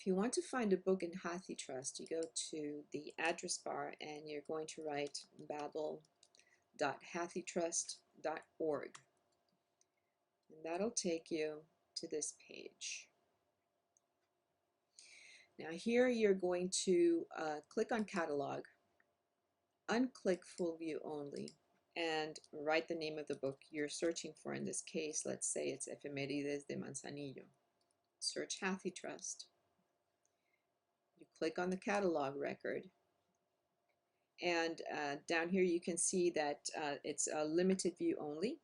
If you want to find a book in Hathitrust, you go to the address bar and you're going to write babel.hathitrust.org. And that'll take you to this page. Now here you're going to click on Catalog, unclick Full View Only, and write the name of the book you're searching for. In this case, let's say it's Efemérides de Manzanillo. Search Hathitrust. You click on the catalog record, and down here you can see that it's a limited view only.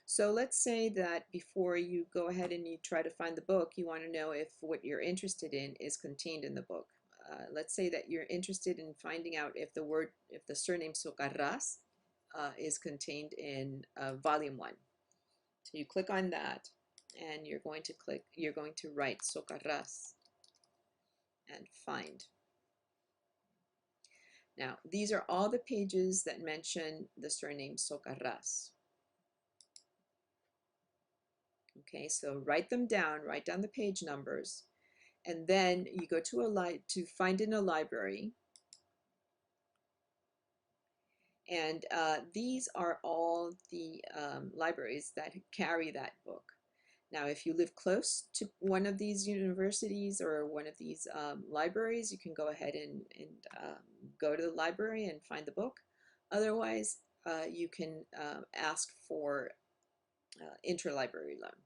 So let's say that before you go ahead and you try to find the book, you want to know if what you're interested in is contained in the book. Let's say that you're interested in finding out if the surname Socarrás is contained in volume 1. So you click on that, and you're going to write Socarrás and find. Now, these are all the pages that mention the surname Socarrás. Okay, so write them down, write down the page numbers, and then you go to find in a library. And these are all the libraries that carry that book. Now, if you live close to one of these universities or one of these libraries, you can go ahead and go to the library and find the book. Otherwise, you can ask for interlibrary loan.